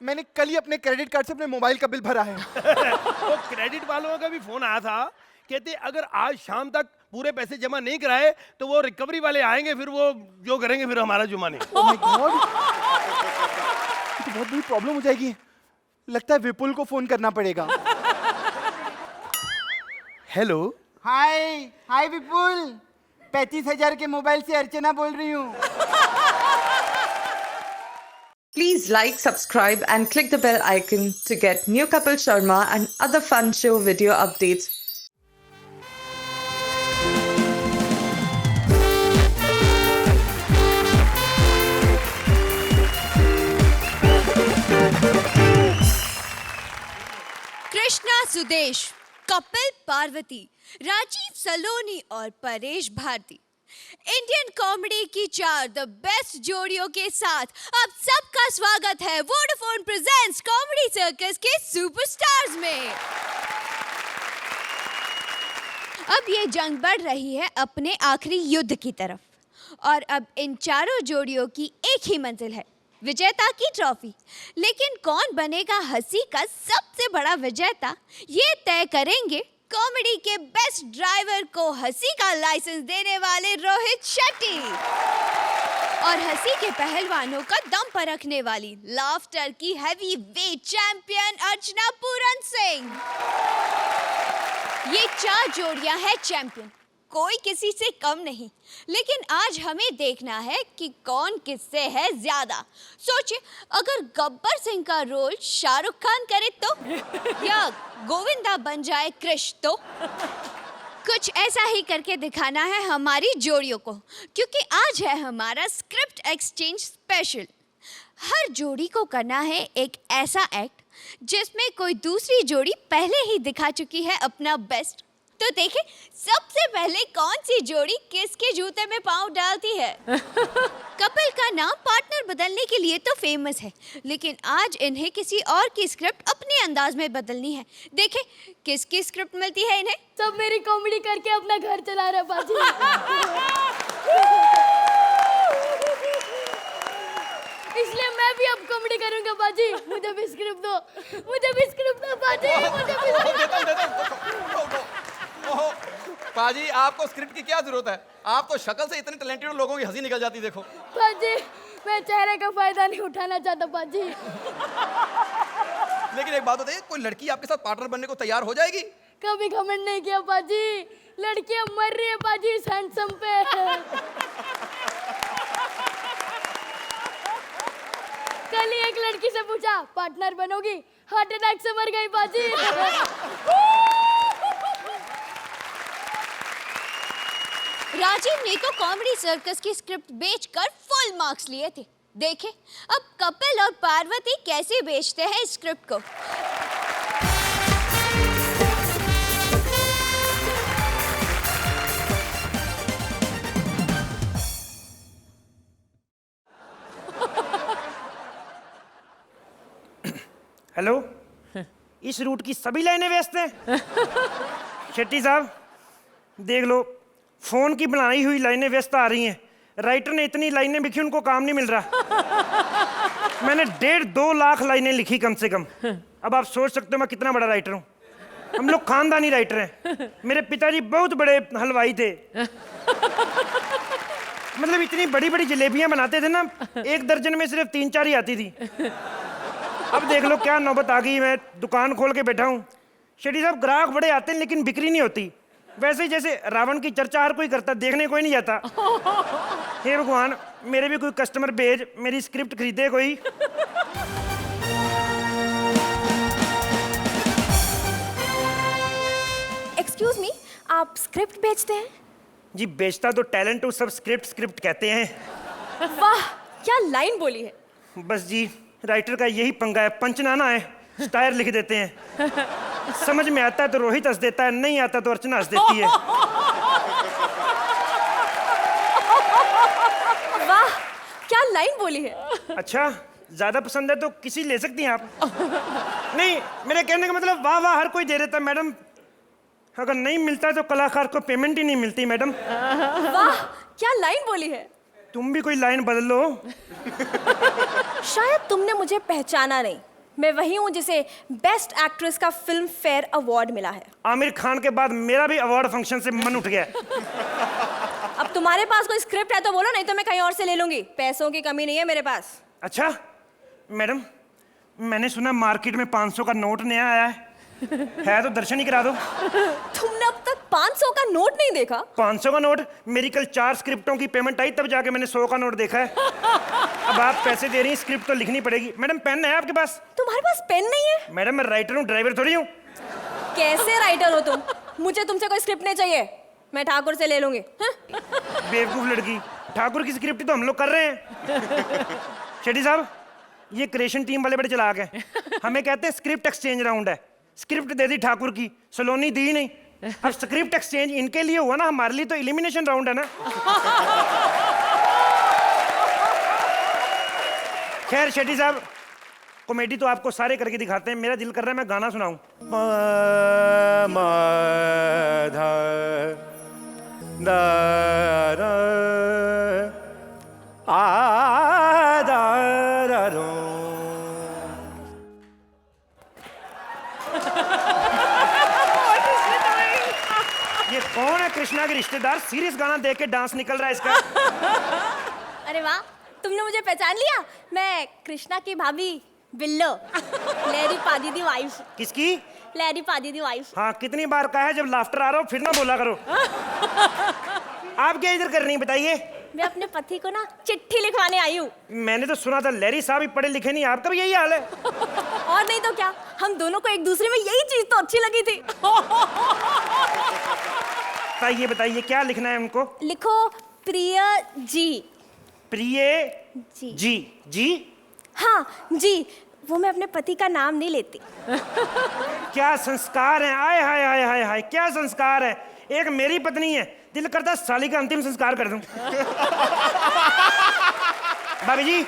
मैंने कल ही अपने क्रेडिट कार्ड से अपने मोबाइल का बिल भरा है। वो क्रेडिट वालों का भी फोन आया था, कहते अगर आज शाम तक पूरे पैसे जमा नहीं कराए तो वो रिकवरी वाले आएंगे, फिर वो जो करेंगे फिर हमारा जुर्माने। Oh my God! तो बहुत बड़ी प्रॉब्लम हो जाएगी। लगता है विपुल को फोन करना पड़ेगा। हेलो। हाय हाय विपुल, 35,000 के मोबाइल से अर्चना बोल रही हूँ। Please like, subscribe and click the bell icon to get new Kapil Sharma and other fun show video updates. Krishna Sudesh, Kapil Parvati, Rajiv सलोनी और परेश भारती, इंडियन कॉमेडी की 4 द बेस्ट जोड़ियों के साथ अब सबका स्वागत है वोडाफोन प्रेजेंट्स कॉमेडी सर्कस के सुपरस्टार्स में। अब ये जंग बढ़ रही है अपने आखिरी युद्ध की तरफ, और अब इन चारों जोड़ियों की एक ही मंजिल है, विजेता की ट्रॉफी। लेकिन कौन बनेगा हंसी का सबसे बड़ा विजेता, ये तय करेंगे कॉमेडी के बेस्ट ड्राइवर को हंसी का लाइसेंस देने वाले रोहित शेट्टी और हंसी के पहलवानों का दम परखने वाली लाफ्टर की heavy weight champion Archana Puran Singh. ये 4 जोड़ियां हैं चैंपियन, कोई किसी से कम नहीं। लेकिन आज हमें देखना है कि कौन किससे है ज्यादा। सोचिए, अगर गब्बर सिंह का रोल शाहरुख खान करे तो, या गोविंदा बन जाए कृष तो। कुछ ऐसा ही करके दिखाना है हमारी जोड़ियों को, क्योंकि आज है हमारा स्क्रिप्ट एक्सचेंज स्पेशल। हर जोड़ी को करना है एक ऐसा एक्ट जिसमें कोई दूसरी जोड़ी पहले ही दिखा चुकी है अपना बेस्ट। तो देखें सबसे पहले कौन सी जोड़ी किसके जूते में पांव डालती है। कपिल का नाम पार्टनर बदलने के लिए तो फेमस है, लेकिन आज इन्हें किसी और की स्क्रिप्ट अपने अंदाज में बदलनी है। देखें किसकी स्क्रिप्ट मिलती है इन्हें। सब मेरी कॉमेडी करके अपना घर चला रहा बाजी। इसलिए मैं भी अब कॉमेडी करूंगा बाजी। मुझे भी स्क्रिप्ट दो, मुझे भी स्क्रिप्ट दो बाजी, मुझे भी। ओहो, पाजी आपको स्क्रिप्ट की क्या जरूरत है? आप तो शक्ल से इतने टैलेंटेड लोगों की हंसी निकल जाती, देखो। बाजी मैं चेहरे का फायदा नहीं उठाना चाहता बाजी। लेकिन एक बात बताइए, कोई लड़की आपके साथ पार्टनर बनने को तैयार हो जाएगी? कभी घमंड नहीं किया बाजी, लड़कियां मर रही है बाजी इस हैंडसम पे। कल ही एक लड़की से पूछा पार्टनर बनोगी, हार्ट अटैक से मर गई बाजी। राजीव ने तो कॉमेडी सर्कस की स्क्रिप्ट बेचकर फुल मार्क्स लिए थे। देखें अब कपिल और पार्वती कैसे बेचते हैं इस स्क्रिप्ट को। हेलो, इस रूट की सभी लाइनें व्यस्त हैं। शेट्टी साहब देख लो, फोन की बनाई हुई लाइनें व्यस्त आ रही हैं। राइटर ने इतनी लाइनें लिखी, उनको काम नहीं मिल रहा। मैंने 1.5-2 लाख लाइनें लिखी कम से कम। अब आप सोच सकते हो मैं कितना बड़ा राइटर हूँ। हम लोग खानदानी राइटर हैं। मेरे पिताजी बहुत बड़े हलवाई थे। मतलब इतनी बड़ी बड़ी जलेबियां बनाते थे ना, 1 दर्जन में सिर्फ 3-4 ही आती थी। अब देख लो क्या नौबत आ गई, मैं दुकान खोल के बैठा हूँ। शेट्टी साहब ग्राहक बड़े आते हैं लेकिन बिक्री नहीं होती। वैसे ही जैसे रावण की चर्चा हर कोई करता, देखने कोई नहीं जाता। हे भगवान, मेरे भी कोई कस्टमर भेज, मेरी स्क्रिप्ट खरीदे कोई। एक्सक्यूज मी, आप स्क्रिप्ट बेचते हैं? जी बेचता तो टैलेंट हूँ, सब स्क्रिप्ट कहते हैं। वाह क्या लाइन बोली है। बस जी, राइटर का यही पंगा है, पंचनाना है, स्टायर लिख देते हैं। समझ में आता है तो रोहित हंस देता है, नहीं आता तो अर्चना हंस देती है। वाह क्या लाइन बोली है। अच्छा, ज्यादा पसंद है तो किसी ले सकती हैं आप। नहीं, मेरे कहने का मतलब वाह वाह हर कोई दे देता है मैडम, अगर नहीं मिलता तो कलाकार को पेमेंट ही नहीं मिलती मैडम। वाह क्या लाइन बोली है। तुम भी कोई लाइन बदल लो। शायद तुमने मुझे पहचाना नहीं, मैं वही हूँ जिसे बेस्ट एक्ट्रेस का फिल्म फेयर अवार्ड मिला है। आमिर खान के बाद मेरा भी अवार्ड फंक्शन से मन उठ गया है। अब तुम्हारे पास कोई स्क्रिप्ट है तो बोलो, नहीं तो मैं कहीं और से ले लूंगी। पैसों की कमी नहीं है मेरे पास। अच्छा मैडम, मैंने सुना मार्केट में 500 का नोट नया आया है तो दर्शन ही करा दो। तुमने अब तक 500 का नोट नहीं देखा? 500 का नोट? मेरी कल 4 स्क्रिप्टों की पेमेंट आई तब जाके मैंने 100 का नोट देखा है। अब आप पैसे दे रही हैं, स्क्रिप्ट तो लिखनी पड़ेगी। मैडम पेन है आपके पास? तुम्हारे पास पेन नहीं है? मैडम मैं राइटर हूँ, ड्राइवर थोड़ी हूँ। कैसे राइटर हो तुम? मुझे तुमसे कोई स्क्रिप्ट नहीं चाहिए, मैं ठाकुर से ले लूंगी। हाँ? बेवकूफ लड़की, ठाकुर की स्क्रिप्ट तो हम लोग कर रहे हैं। शेट्टी साहब, ये क्रिएशन टीम वाले बड़े चालाक हैं। हमें कहते हैं स्क्रिप्ट एक्सचेंज राउंड है। स्क्रिप्ट दे दी ठाकुर की, सलोनी दी नहीं। अब स्क्रिप्ट एक्सचेंज इनके लिए हुआ ना, हमारे लिए तो एलिमिनेशन राउंड है ना। खैर शेट्टी साहब, कॉमेडी तो आपको सारे करके दिखाते हैं। मेरा दिल कर रहा है मैं गाना सुनाऊं। ये कौन है? कृष्णा के रिश्तेदार। सीरियस गाना देख के डांस निकल रहा है इसका। अरे वाह, तुमने मुझे पहचान लिया। मैं कृष्णा की भाभी बिल्लो, लहरी पादी दी वाइफ। किसकी? लहरी पादी दी वाइफ। हाँ, कितनी बार कहा है जब लाफ्टर आ रहा हो फिर ना बोला करो। आप क्या इधर कर रही हैं बताइए? मैं अपने पति को ना चिट्ठी लिखवाने आई हूँ। मैंने तो सुना था लहरी साहब ही पढ़े लिखे नहीं, आपका भी यही हाल है। और नहीं तो क्या, हम दोनों को एक दूसरे में यही चीज तो अच्छी लगी थी। बताइए बताइए क्या लिखना है उनको? लिखो प्रिय जी। प्रिय जी जी जी? हाँ जी, वो मैं अपने पति का नाम नहीं लेती। क्या संस्कार है, आय हाय हाय हाय हाय, क्या संस्कार है। एक मेरी पत्नी है, दिल करता है साली का अंतिम संस्कार कर दूं। भाभी जी,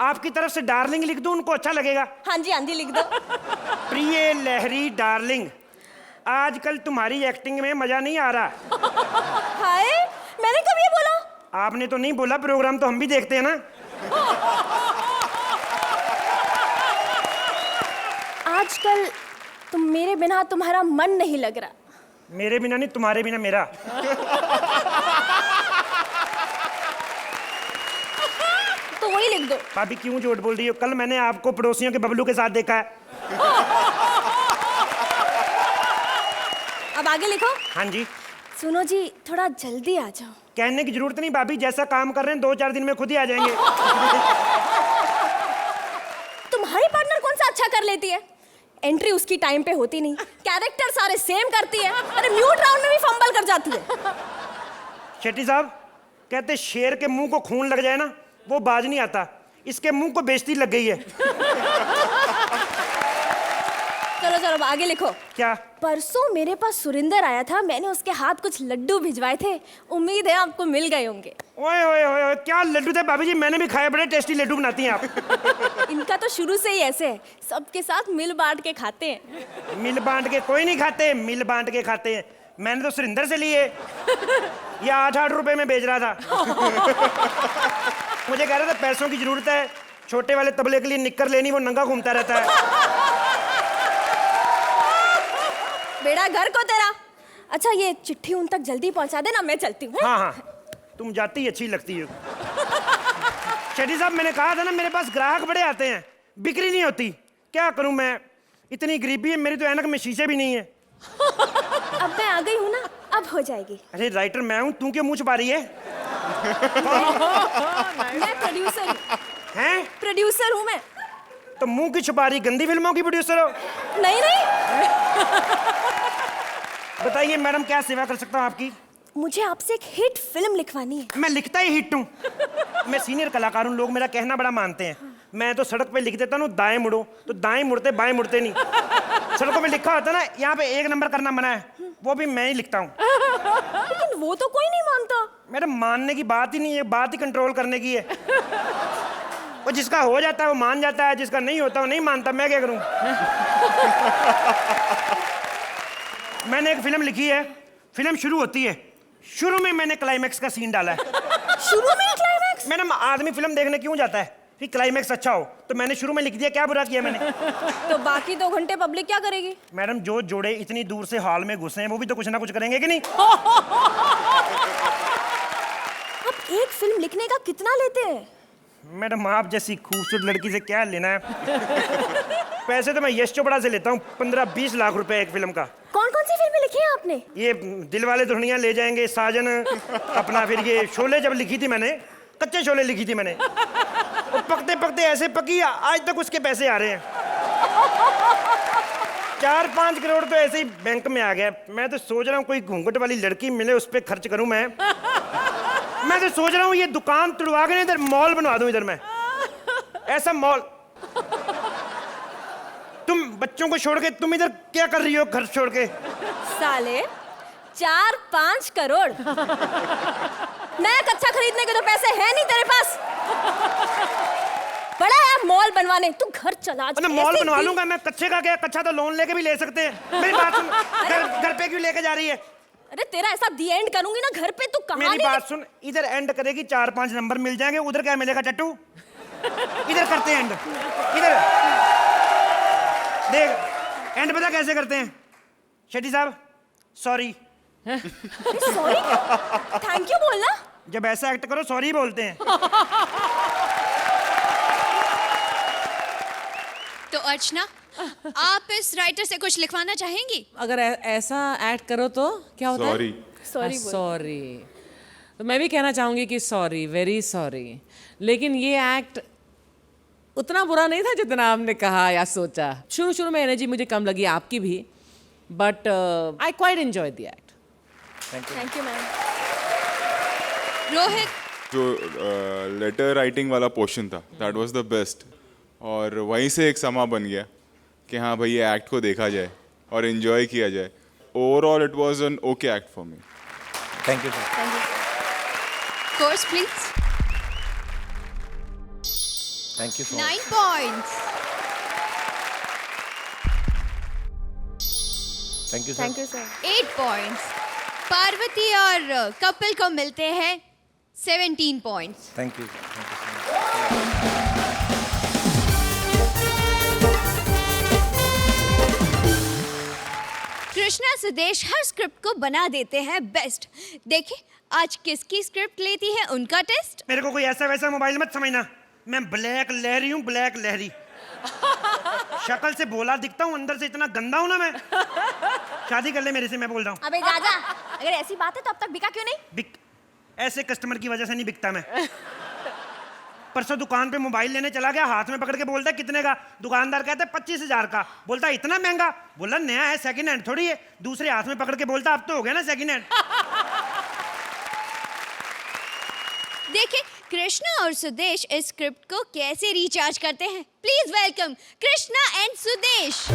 आपकी तरफ से डार्लिंग लिख दूं, उनको अच्छा लगेगा? हाँ जी लिख दो। प्रिय लहरी डार्लिंग, आजकल तुम्हारी एक्टिंग में मजा नहीं आ रहा। हाय, मैंने कब ये बोला? आपने तो नहीं बोला, प्रोग्राम तो हम भी देखते हैं ना। आजकल तुम मेरे बिना तुम्हारा मन नहीं लग रहा। मेरे बिना नहीं, तुम्हारे बिना मेरा। तो वही लिख दो। भाभी क्यों झूठ बोल रही हो? कल मैंने आपको पड़ोसियों के बबलू के साथ देखा है। अब आगे लिखो। हाँ जी। सुनो जी, थोड़ा जल्दी आ जाओ। कहने की जरूरत नहीं भाभी, जैसा काम कर रहे हैं 2-4 दिन में खुद ही आ जाएंगे। तुम्हारी पार्टनर कौन सा अच्छा कर लेती है? एंट्री उसकी टाइम पे होती नहीं, कैरेक्टर सारे सेम करती है, अरे म्यूट राउंड में भी फंबल कर जाती है। शेट्टी साहब कहते शेर के मुंह को खून लग जाए ना, वो बाज नहीं आता। इसके मुंह को बेइज्जती लग गई है। चलो चलो अब आगे लिखो। क्या? परसों मेरे पास सुरिंदर आया था, मैंने उसके हाथ कुछ लड्डू भिजवाए थे, उम्मीद है आपको मिल गए होंगे। ओए ओए ओए, क्या लड्डू थे भाभी जी? मैंने भी खाए, बड़े टेस्टी लड्डू बनाती हैं आप। इनका तो शुरू से ही ऐसे है, सबके साथ मिल बांट के खाते हैं। मिल बांट के कोई नहीं खाते, मिल बांट के खाते हैं। मैंने तो सुरिंदर से लिए, ये 8-8 रुपए में बेच रहा था। मुझे कह रहा था पैसों की जरूरत है, छोटे वाले तबले के लिए निक्कर लेनी, वो नंगा घूमता रहता है। बेड़ा घर को तेरा। अच्छा ये चिट्ठी उन तक जल्दी पहुंचा देना, मैं चलती हूँ। हाँ हाँ, तुम जाती अच्छी लगती हो। शेट्टी साहब मैंने कहा था ना, मेरे पास ग्राहक बड़े आते हैं, बिक्री नहीं होती। क्या करूं मैं, इतनी गरीबी है मेरी, तो ऐनक में शीशे भी नहीं है। अब मैं आ गई हूँ ना, अब हो जाएगी। अरे राइटर मैं हूं, तू क्यों मुंह छुपा रही है? मैं प्रोड्यूसर हूँ। हैं? प्रोड्यूसर हूँ मैं। तो मुंह की छुपा रही, गंदी फिल्मों की प्रोड्यूसर हो? नहीं नहीं, बताइए मैडम क्या सेवा कर सकता हूँ आपकी? मुझे आपसे एक हिट फिल्म लिखवानी है। मैं लिखता ही हिट हूँ। मैं सीनियर कलाकार हूँ, लोग मेरा कहना बड़ा मानते हैं। मैं तो सड़क पे लिख देता हूँ दाएं मुड़ो, तो दाएं मुड़ते बाएं मुड़ते नहीं। सड़कों पे लिखा होता ना यहाँ पे 1 नंबर करना मना है, वो भी मैं ही लिखता हूँ। लेकिन वो तो कोई नहीं मानता। मैडम मानने की बात ही नहीं है, बात ही कंट्रोल करने की है। वो जिसका हो जाता है वो मान जाता है, जिसका नहीं होता वो नहीं मानता। मैं क्या करूं? मैंने एक फिल्म लिखी है, फिल्म शुरू होती है, शुरू में मैंने क्लाइमैक्स का सीन डाला है। शुरू में क्लाइमैक्स? मैडम आदमी फिल्म देखने क्यों जाता है? कि क्लाइमैक्स अच्छा हो, तो मैंने शुरू में लिख दिया, क्या बुरा किया मैंने? तो बाकी 2 घंटे पब्लिक क्या करेगी? मैडम, जो जोड़े इतनी दूर से हॉल में घुसे हैं वो भी तो कुछ ना कुछ करेंगे कि नहीं? आप एक फिल्म लिखने का कितना लेते हैं? मैडम, आप जैसी खूबसूरत लड़की से क्या लेना है? पैसे तो मैं यश चोपड़ा से लेता हूँ, 15-20 लाख रुपए एक फिल्म का। कौन कौन सी फिल्में लिखी हैं आपने? ये दिल वाले दुल्हनिया ले जाएंगे, साजन, अपना फिर ये शोले जब लिखी थी मैंने, कच्चे शोले लिखी थी मैंने, और पकते पकते ऐसे पकी आज तक उसके पैसे आ रहे हैं। 4-5 करोड़ तो ऐसे ही बैंक में आ गया। मैं तो सोच रहा हूँ कोई घूंघट वाली लड़की मिले, उस पर खर्च करूँ मैं तो सोच रहा हूँ ये दुकान तुड़वा के इधर मॉल बनवा दूं, इधर मैं ऐसा मॉल। तुम बच्चों को छोड़ के तुम इधर क्या कर रही हो घर छोड़ के? साले 4-5 करोड़ नया कच्चा खरीदने के तो पैसे हैं नहीं तेरे पास। बड़ा है मॉल बनवाने, तू घर चला। अरे मॉल बनवा लूंगा मैं, कच्चे का क्या, कच्चा तो लोन लेके भी ले सकते हैं। मेरी बात सुन, घर पे क्यों लेके जा रही है? अरे तेरा ऐसा दी एंड करूंगी ना घर पे, तू कहां? मेरी बात सुन, इधर एंड करेगी 4-5 नंबर मिल जाएंगे, उधर क्या मिलेगा टट्टू? इधर करते हैं एंड, इधर देख एंड पता कैसे करते हैं शेट्टी साहब? सॉरी। सॉरी थैंक यू बोलना। जब ऐसा एक्ट करो सॉरी बोलते हैं। तो अर्चना, आप इस राइटर से कुछ लिखवाना चाहेंगी? अगर ऐसा एक्ट करो तो क्या होता सॉरी है? सॉरी। तो मैं भी कहना चाहूंगी कि सॉरी, वेरी सॉरी। लेकिन ये एक्ट उतना बुरा नहीं था जितना आपने कहा या सोचा। शुरू में एनर्जी मुझे कम लगी, आपकी भी, but I quite enjoy the act. Thank you ma'am. Rohit, जो लेटर राइटिंग वाला पोर्शन था, दैट वाज द बेस्ट। और वहीं से एक समा बन गया कि हाँ भाई ये एक्ट को देखा जाए और एंजॉय किया जाए। Overall it was an okay act for me. Thank you sir. Course please. Thank you so 9 points. Thank you sir. Thank you sir. 8 points. Parvati और कपिल को मिलते हैं 17 points. Thank you. Krishna Sudesh her script को बना देते हैं बेस्ट। देखिए आज किसकी स्क्रिप्ट लेती है उनका टेस्ट। मेरे को कोई ऐसा वैसा मोबाइल मत समझना, मैं ब्लैक लहरी हूँ, ब्लैक लहरी। शक्ल से भोला दिखता हूँ, अंदर से इतना गंदा हूँ ना मैं। शादी कर ले मेरे से, मैं बोल रहा हूँ। अबे जा, अगर ऐसी बात है तो अब तक बिका क्यों नहीं? ऐसे कस्टमर की वजह से नहीं बिकता मैं। परसों दुकान पे मोबाइल लेने चला गया, हाथ में पकड़ के बोलता है कितने का? दुकानदार कहता है 25,000 का। बोलता है इतना महंगा? बोला नया है, सेकंड हैंड थोड़ी है। दूसरे हाथ में पकड़ के बोलता अब तो हो गया ना सेकंड हैंड। देखिए कृष्णा और सुदेश इस स्क्रिप्ट को कैसे रिचार्ज करते हैं। Please welcome Krishna and Sudesh.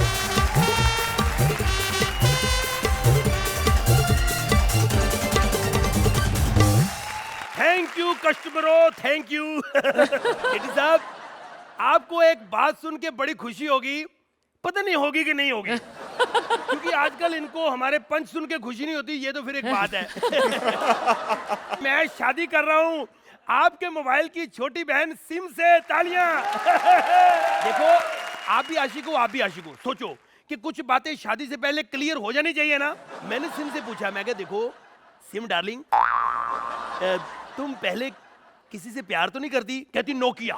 Thank you कस्टमरों, थैंक यू। शेट्टी साहब, आपको एक बात सुन के बड़ी खुशी होगी, पता नहीं होगी कि नहीं होगी, क्योंकि आजकल इनको हमारे पंच सुन के खुशी नहीं होती, ये तो फिर एक बात है। मैं शादी कर रहा हूँ आपके मोबाइल की छोटी बहन सिम से। तालियां। देखो आप भी आशिक हो, आप भी आशिक हो। सोचो कि कुछ बातें शादी से पहले क्लियर हो जानी चाहिए ना। मैंने सिम से पूछा, मैं कहा देखो सिम डार्लिंग, तुम पहले किसी से प्यार तो नहीं करती? कहती नोकिया।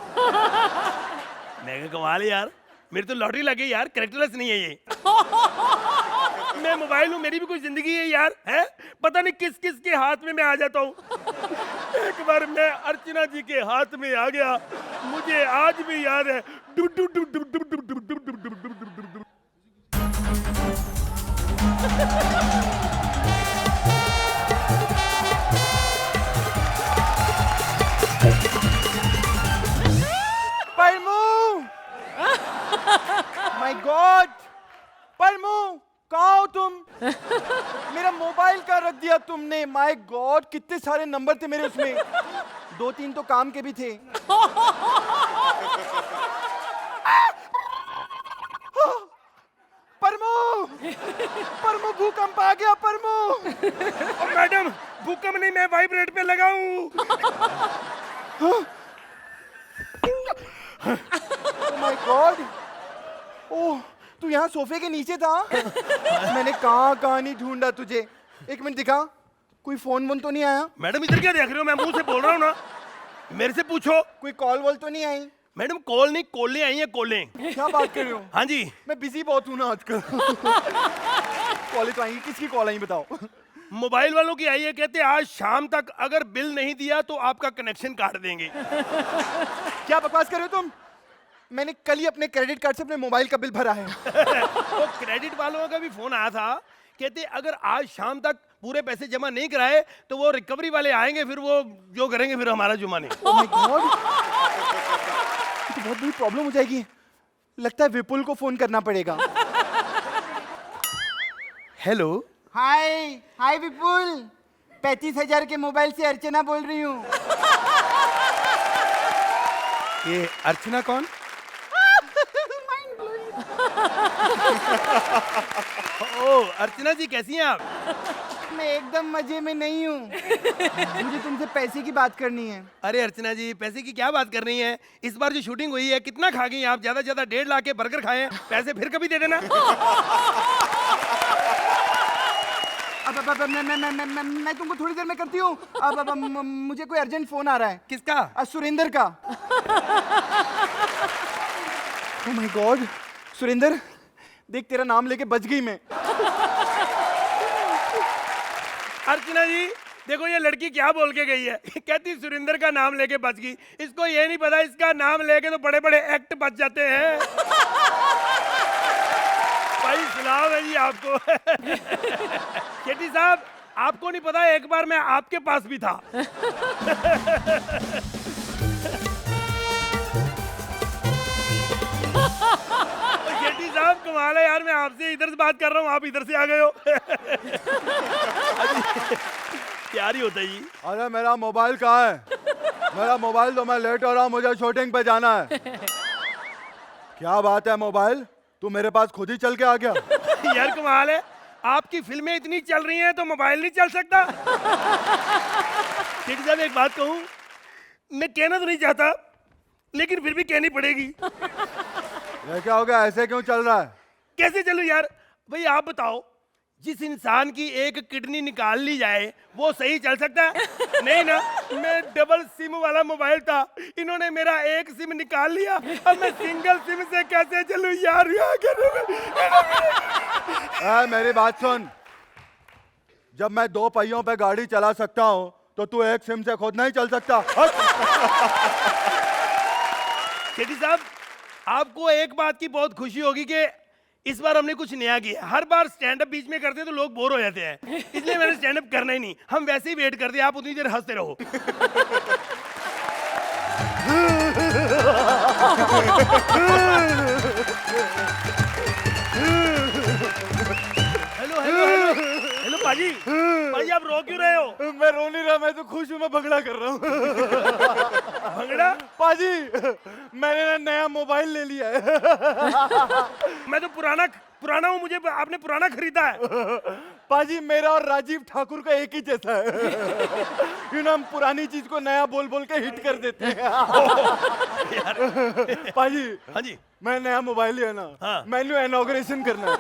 मैं कहा कमाल है यार, मेरी तो लॉटरी लगी यार, कैरेक्टरलेस नहीं है ये। मैं मोबाइल हूँ, मेरी भी कोई जिंदगी है यार, है? पता नहीं किस किस के हाथ में मैं आ जाता हूँ। एक बार मैं अर्चना जी के हाथ में आ गया, मुझे आज भी याद है। डु डु डु डु डु डु डु डु डु डु डु डु। माय गॉड, परमू कहाँ हो तुम? मेरा मोबाइल का रख दिया तुमने। माय गॉड, कितने सारे नंबर थे मेरे उसमें, 2-3 तो काम के भी थे। परमू, परमू भूकंप आ गया परमू। मैडम भूकंप नहीं, मैं वाइब्रेट पे लगा हूँ। गॉड, ओह तू यहाँ सोफे के नीचे था। मैंने कहाँ नहीं ढूंढा तुझे। एक मिनट दिखा, कोई फोन वोन तो नहीं आया? मैडम इधर क्या देख रहे हो? मैं मुंह से बोल रहा हूँ ना, मेरे से पूछो। कोई कॉल वॉल तो नहीं आई? मैडम कॉल नहीं, कॉलें आई हैं, कॉलें। क्या बात कर रहे हो? हाँ जी। मैं बिजी बहुत हूँ ना आजकल। कॉलें तो आई, किसकी कॉल आई बताओ? मोबाइल वालों की आई है, कहते हैं आज शाम तक अगर बिल नहीं दिया तो आपका कनेक्शन काट देंगे। क्या बकवास कर रहे हो तुम? मैंने कल ही अपने क्रेडिट कार्ड से अपने मोबाइल का बिल भरा है। तो क्रेडिट वालों का भी फोन आया था, कहते अगर आज शाम तक पूरे पैसे जमा नहीं कराए तो वो रिकवरी वाले आएंगे, फिर वो जो करेंगे फिर हमारा जुर्माना नहीं। Oh my God! ये तो बहुत बड़ी प्रॉब्लम हो जाएगी। लगता है विपुल को फोन करना पड़ेगा। हेलो। हाय विपुल, 35,000 के मोबाइल से अर्चना बोल रही हूँ। ये अर्चना कौन? ओह अर्चना जी, कैसी हैं आप? मैं एकदम मजे में नहीं हूँ। मुझे तुमसे पैसे की बात करनी है। अरे अर्चना जी, पैसे की क्या बात करनी है? इस बार जो शूटिंग हुई है कितना खा गई आप? ज्यादा से ज्यादा 1.5 लाख के बर्गर खाए हैं, पैसे फिर कभी दे देना। अब मैं तुमको थोड़ी देर में करती हूँ। अब मुझे कोई अर्जेंट फोन आ रहा है। किसका? सुरेंद्र का। ओह माय गॉड, सुरेंद्र देख तेरा नाम लेके बच गई मैं। अर्चना जी देखो ये लड़की क्या बोल के गई है। कहती सुरेंद्र का नाम लेके बच गई। इसको ये नहीं पता इसका नाम लेके तो बड़े बड़े एक्ट बच जाते हैं। भाई सलाम है जी आपको। शेट्टी साहब आपको नहीं पता, एक बार मैं आपके पास भी था। शेट्टी साहब कमाल है यार, मैं आपसे इधर से बात कर रहा हूँ, आप इधर से आ गए हो। क्या ही होता है जी। अरे मेरा मोबाइल कहाँ है? मेरा मोबाइल तो, मैं लेट हो रहा हूँ, मुझे शूटिंग पे जाना है। क्या बात है मोबाइल, तू मेरे पास खुद ही चल के आ गया? यार कमाल है, आपकी फिल्में इतनी चल रही हैं तो मोबाइल नहीं चल सकता? शेट्टी साहब एक बात कहूँ, मैं कहना तो नहीं चाहता लेकिन फिर भी कहनी पड़ेगी। ये क्या हो गया, ऐसे क्यों चल रहा है? कैसे चलूं यार? भाई आप बताओ, जिस इंसान की एक किडनी निकाल ली जाए वो सही चल सकता है? नहीं ना। मैं डबल सिम वाला मोबाइल था, इन्होंने मेरा एक सिम निकाल लिया, अब मैं सिंगल सिम से कैसे चलूं यार? मेरी बात सुन, जब मैं 2 पहियों पे गाड़ी चला सकता हूँ तो तू एक सिम से खुद नहीं चल सकता? शेट्टी साहब आपको एक बात की बहुत खुशी होगी कि इस बार हमने कुछ नया किया। हर बार स्टैंड अप बीच में करते हैं तो लोग बोर हो जाते हैं, इसलिए मैंने स्टैंड अप करना ही नहीं। हम वैसे ही वेट करते हैं, आप उतनी देर हंसते रहो। हेलो हेलो हेलो हेलो पाजी, पाजी आप रो क्यों रहे हो? मैं रो नहीं रहा, मैं तो खुश हूँ, मैं भंगड़ा कर रहा हूँ। भंगड़ा? पाजी मैंने ना नया मोबाइल ले लिया है। मैं तो पुराना हूँ, मुझे आपने पुराना खरीदा है। पाजी मेरा और राजीव ठाकुर का एक ही जैसा है। यू नो, हम पुरानी चीज को नया बोल बोल के हिट कर देते हैं। पाजी हाँ जी, मैं नया मोबाइल लिया ना, हाँ। मैंने इनॉग्रेशन करना है।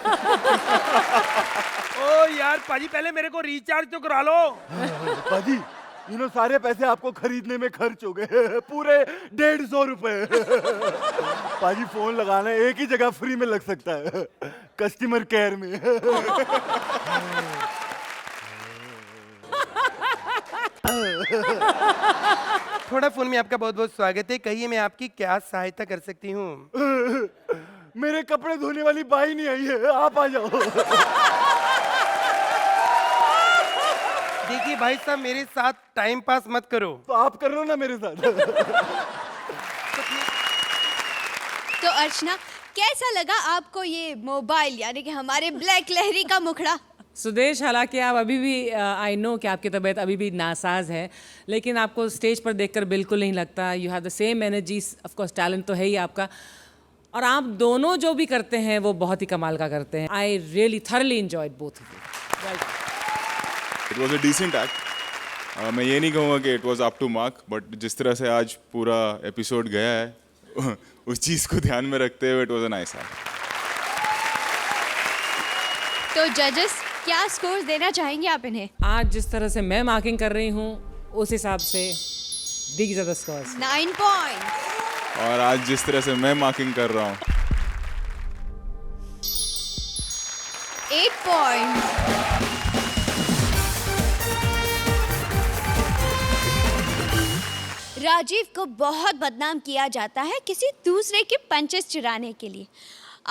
ओ यार पाजी पहले मेरे को रिचार्ज तो करा लो। पाजी यू नो, सारे पैसे आपको खरीदने में खर्च हो गए, पूरे 150 रुपए। पाजी फोन लगाना एक ही जगह फ्री में लग सकता है, कस्टमर केयर में। थोड़ा फोन में आपका बहुत बहुत स्वागत है, कहिए मैं आपकी क्या सहायता कर सकती हूँ? मेरे कपड़े धोने वाली बाई नहीं आई है, आप आ जाओ। देखिए भाई साहब मेरे साथ टाइम पास मत करो। तो आप कर रहे हो ना मेरे साथ। तो अर्चना कैसा लगा आपको ये मोबाइल, यानी कि हमारे ब्लैक लहरी का मुखड़ा? सुदेश, हालांकि आप अभी भी आई नो कि आपकी तबीयत अभी भी नासाज है, लेकिन आपको स्टेज पर देखकर बिल्कुल नहीं लगता। You have the same energy, of course talent तो है ही आपका, और आप दोनों जो भी करते हैं वो बहुत ही कमाल का करते हैं। I really thoroughly enjoyed both of you. It was a decent act. मैं ये नहीं कहूँगा कि it was up to mark, but जिस तरह से आज पूरा एपिसोड गया है उस चीज़ को ध्यान में रखते हुए it was a nice act. तो जजेस क्या स्कोर देना चाहेंगे आप इन्हें? आज जिस तरह से मैं मार्किंग कर रही हूँ उस हिसाब से दीजिए द स्कोर्स। 9 पॉइंट। और आज जिस तरह से मैं मार्किंग कर रहा हूँ 8 पॉइंट। राजीव को बहुत बदनाम किया जाता है किसी दूसरे के पंचेस चुराने के लिए।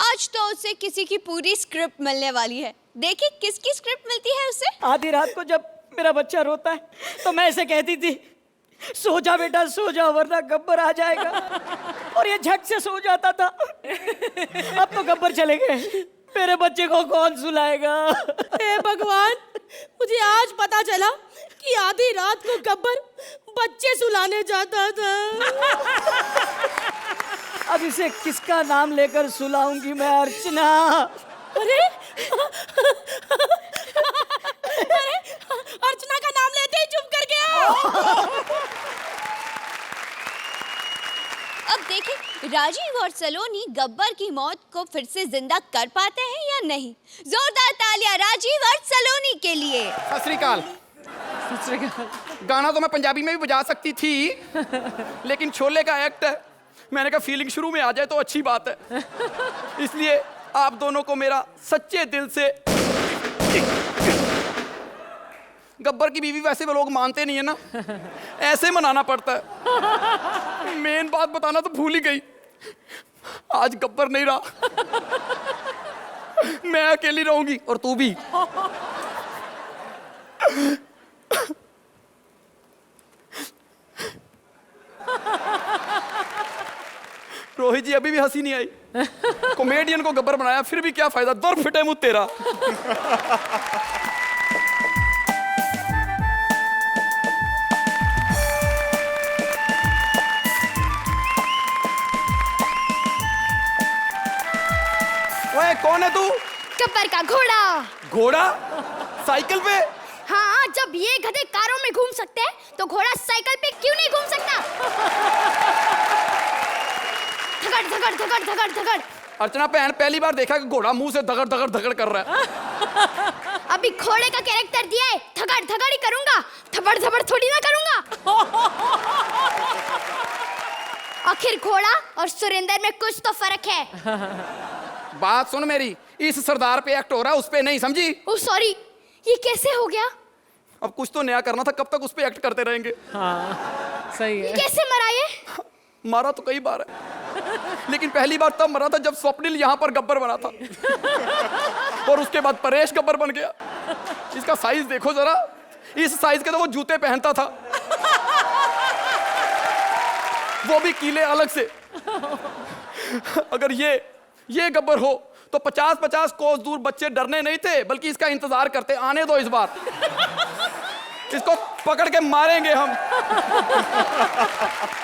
आज तो उसे किसी की पूरी स्क्रिप्ट मिलने वाली है। देखिए किसकी स्क्रिप्ट मिलती है उसे। आधी रात को जब मेरा बच्चा रोता है तो मैं ऐसे कहती थी, सो जा बेटा सो जा वरना गब्बर आ जाएगा, और ये झट से सो जाता था। अब तो गब्बर चले गए, मेरे बच्चे को कौन सुलाएगा? हे भगवान, मुझे आज पता चला कि आधी रात को गब्बर बच्चे सुलाने जाता था। अब इसे किसका नाम लेकर सुलाऊंगी मैं अर्चना? अरे अरे अर्चना का नाम लेते ही चुप कर गया। अब देखें राजीव और सलोनी गब्बर की मौत को फिर से जिंदा कर पाते हैं या नहीं। जोरदार तालियां राजीव और सलोनी के लिए। सत श्री अकाल। गाना तो मैं पंजाबी में भी बजा सकती थी, लेकिन शोले का एक्ट है, मैंने कहा फीलिंग शुरू में आ जाए तो अच्छी बात है। इसलिए आप दोनों को मेरा सच्चे दिल से। गब्बर की बीवी वैसे वो लोग मानते नहीं है ना, ऐसे मनाना पड़ता है। मेन बात बताना तो भूल ही गई, आज गब्बर नहीं रहा, मैं अकेली रहूंगी और तू भी। रोहित जी अभी भी हंसी नहीं आई। कॉमेडियन को गब्बर बनाया फिर भी क्या फायदा, दर फिटे मुझ तेरा। ओए कौन है तू? गब्बर का घोड़ा। घोड़ा? साइकिल पे? हाँ, जब ये गधे कारों में घूम सकते हैं तो घोड़ा साइकिल पे क्यों नहीं घूम सकता? धगड़ धगड़ धगड़ धगड़ धगड़। अर्चना बहन पहली बार देखा कि घोड़ा मुंह से धगड़ धगड़ धगड़ कर रहा है। अभी घोड़े का कैरेक्टर दिया है, धगड़ धगड़ ही करूंगा, थपड़ थपड़ थोड़ी ना करूंगा। आखिर घोड़ा और सुरेंद्र में कुछ तो फर्क है। बात सुन मेरी, इस सरदार पे एक्ट हो रहा है, उस पे नहीं, समझी? ओह सॉरी, ये कैसे हो गया? अब कुछ तो नया करना था, कब तक उस पे एक्ट करते रहेंगे? हाँ सही ये है। कैसे मरा ये? मारा तो कई बार है, लेकिन पहली बार तब मरा था जब स्वप्निल यहाँ पर गब्बर बना था, और उसके बाद परेश गब्बर बन गया। इसका साइज देखो जरा, इस साइज के तो वो जूते पहनता था, वो भी कीले अलग से। अगर ये गब्बर हो तो 50-50 कोस दूर बच्चे डरने नहीं थे, बल्कि इसका इंतजार करते, आने दो इस बार, इसको पकड़ के मारेंगे हम।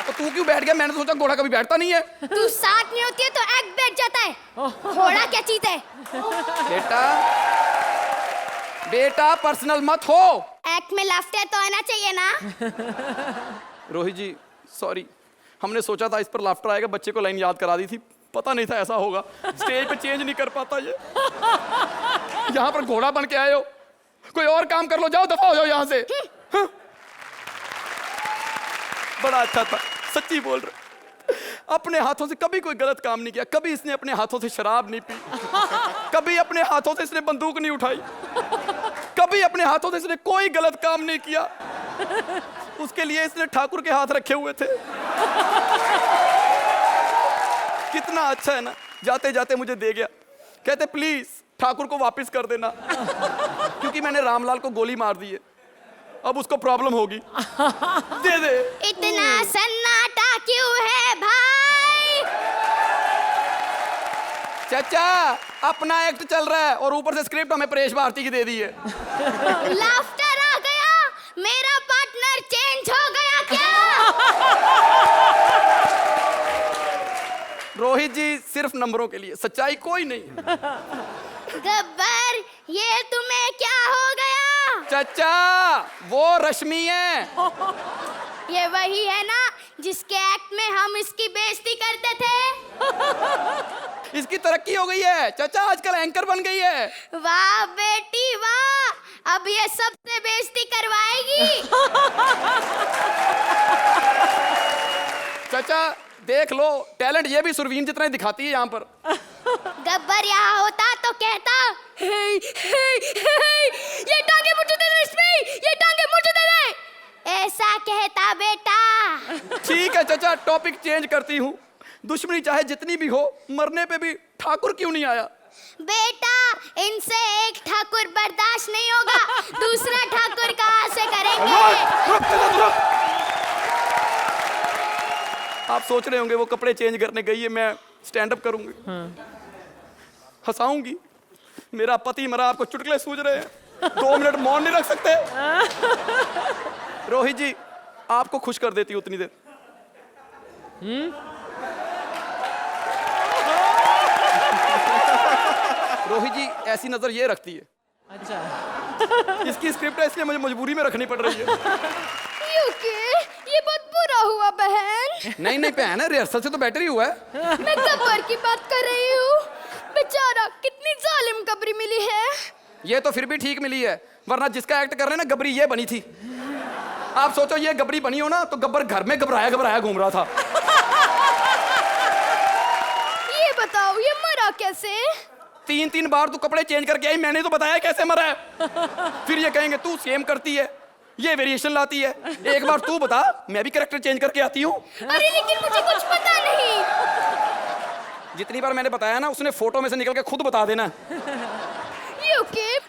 तो तू क्यों बैठ गया? मैंने सोचा घोड़ा कभी बैठता नहीं है। तू साथ नहीं होती है तो एक्ट बैठ जाता है। घोड़ा क्या चीज है? बेटा पर्सनल मत हो। एक्ट में लाफ्टर तो आना चाहिए ना। रोहित जी सॉरी, हमने सोचा था इस पर लाफ्टर आएगा, बच्चे को लाइन याद करा दी थी, पता नहीं था ऐसा होगा। स्टेज पे चेंज नहीं कर पाता ये। यहाँ पर घोड़ा बन के आए हो, कोई और काम कर लो, जाओ दफा हो जाओ यहाँ से। हाँ? बड़ा अच्छा था, सच्ची बोल रहे। अपने हाथों से कभी कोई गलत काम नहीं किया, कभी इसने अपने हाथों से शराब नहीं पी, कभी अपने हाथों से इसने बंदूक नहीं उठाई, कभी अपने हाथों से इसने कोई गलत काम नहीं किया। उसके लिए इसने ठाकुर के हाथ रखे हुए थे। कितना अच्छा है ना, जाते जाते मुझे दे गया, कहते प्लीज ठाकुर को वापस कर देना, क्योंकि मैंने रामलाल को गोली मार दी है, अब उसको प्रॉब्लम होगी। दे दे। इतना सन्नाटा क्यों है भाई? चाचा अपना एक्ट चल रहा है और ऊपर से स्क्रिप्ट हमें परेश भारती की दे दी है। लाफ्टर आ गया, मेरा पार्टनर चेंज हो गया क्या? रोहित जी सिर्फ नंबरों के लिए, सच्चाई कोई नहीं। गब्बर ये तुम्हें क्या हो गया? चाचा वो रश्मि है। ये वही है ना जिसके एक्ट में हम इसकी बेइज्जती करते थे। इसकी तरक्की हो गई है, चाचा आजकल एंकर बन गई है। वाह बेटी वाह, अब ये सबसे बेइज्जती करवाएगी। चाचा देख लो, टैलेंट ये भी सुरवीन जितना ही दिखाती है यहाँ पर। गब्बर यहाँ होता तो कहता, हे, हे, हे, ये टांगे मुझे दे दे इसमें, ये टांगे मुझे दे दे, ऐसा कहता बेटा। ठीक है चाचा, टॉपिक चेंज करती हूँ। दुश्मनी चाहे जितनी भी हो, मरने पे भी ठाकुर क्यों नहीं आया? बेटा इनसे एक ठाकुर बर्दाश्त नहीं होगा, दूसरा ठाकुर कहाँ से करेंगे? आप सोच रहे होंगे वो कपड़े चेंज करने गई है, मैं स्टैंड अप करूंगी, हंसाऊंगी। मेरा पति मरा, आपको चुटकुले सूझ रहे हैं? 2 मिनट मौन नहीं रख सकते? रोहित जी आपको खुश कर देती हूँ उतनी देर। रोहित जी ऐसी नजर ये रखती है। अच्छा। इसकी स्क्रिप्ट है इसलिए मुझे मजबूरी में रखनी पड़ रही है। ये बहुत बुरा हुआ बहन। नहीं नहीं बहन है, रिहर्सल से तो बेटर ही हुआ है। मैं गब्बर की बात कर रही हूँ, बेचारा कितनी जालिम गबरी मिली है। ये तो फिर भी ठीक मिली है, वरना जिसका एक्ट कर रहे हैं ना गबरी ये बनी थी। आप सोचो ये गबरी बनी हो ना तो गब्बर घर में घबराया घबराया घूम रहा था। ये बताओ ये मरा कैसे? 3 बार तू कपड़े चेंज करके आई, मैंने तो बताया कैसे मरा है। फिर ये कहेंगे तू सेम करती है, ये वेरिएशन लाती है। एक बार तू बता, मैं भी कैरेक्टर चेंज करके आती हूँ। अरे लेकिन मुझे कुछ पता नहीं। जितनी बार मैंने बताया ना उसने फोटो में से निकल के खुद बता देना।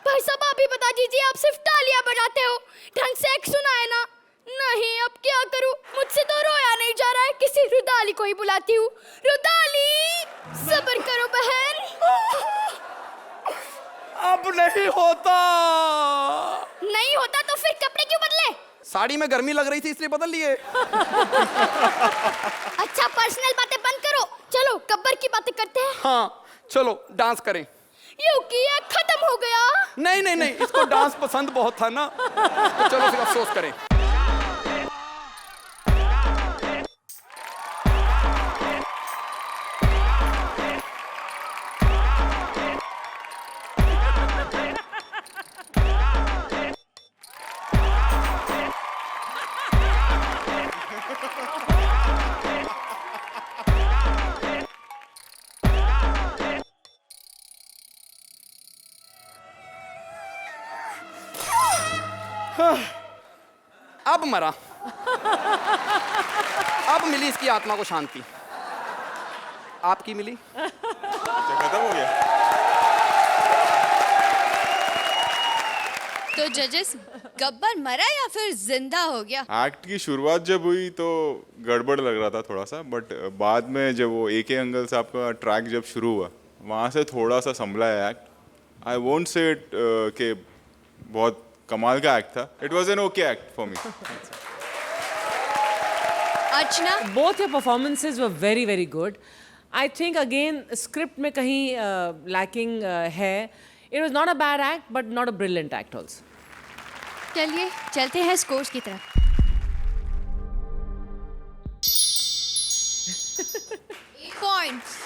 भाई साहब आप ही बता दीजिए, आप सिर्फ तालियां बजाते हो, ढंग से एक सुना है ना? नहीं, अब क्या करूं, मुझसे तो रोया नहीं जा रहा है, किसी रुदाली को ही बुलाती हूँ। रुदाली सब्र करो बहन। अब नहीं होता। नहीं होता तो फिर कपड़े क्यों बदले? साड़ी में गर्मी लग रही थी इसलिए बदल लिए। अच्छा पर्सनल बातें बंद करो, चलो गब्बर की बातें करते हैं। हाँ चलो डांस करें। ये खत्म हो गया। नहीं नहीं नहीं, इसको डांस पसंद बहुत था ना, तो चलो फिर अफसोस करें। अब मरा, अब मिली इसकी आत्मा को शांति। आपकी मिली? खत्म हो गया। तो जजेस, गब्बर मरा या फिर जिंदा हो गया? एक्ट की शुरुआत जब हुई तो गड़बड़ लग रहा था थोड़ा सा, बट बाद में जब वो AK अंकल साहब का ट्रैक जब शुरू हुआ वहाँ से थोड़ा सा संभला है act. I won't say it के बहुत कमाल का एक्ट था। It was an okay act for me. Archana, both your performances were very very good. I think again script में कहीं लैकिंग है। It was not a bad act but not a brilliant act also. चलिए चलते हैं scores की तरफ। Points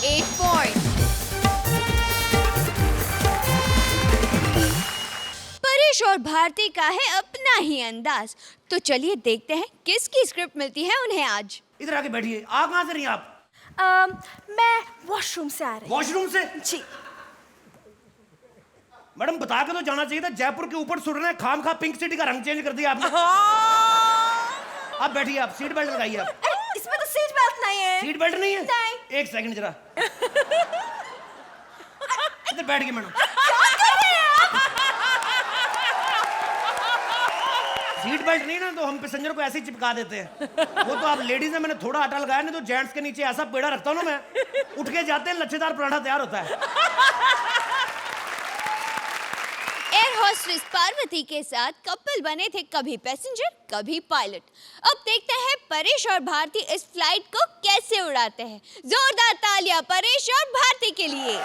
8 point. Paresh और भारती का है अपना ही अंदाज, तो चलिए देखते हैं किसकी स्क्रिप्ट मिलती है उन्हें आज। इधर आके बैठिए। आप कहाँ से रही हैं आप? मैं वॉशरूम से आ रही हूँ। वॉशरूम से? जी। मैडम बता के तो जाना चाहिए था, जयपुर के ऊपर सुट रहे हैं, खाम खा पिंक सिटी का रंग चेंज कर दिया आपने। आप बैठिए, आप सीट बेल्ट लगाइए। आप इसमें तो सीट बेल्ट नहीं है। सीट बेल्ट नहीं है? नहीं। एक सेकंड जरा। इधर बैठ गए मैडम। सीट बेल्ट नहीं ना तो हम पैसेंजर को ऐसे ही चिपका देते हैं। वो तो आप लेडीज ने, मैंने थोड़ा आटा लगाया, नहीं तो जेंट्स के नीचे ऐसा पेड़ा रखता हूँ ना मैं, उठ के जाते हैं लच्छेदार पराठा तैयार होता है। एयर होस्टेस पार्वती के साथ कपल बने थे कभी पैसेंजर कभी पायलट। अब देखते हैं परेश और भारती इस फ्लाइट को कैसे उड़ाते हैं। जोरदार तालियां परेश और भारती के लिए।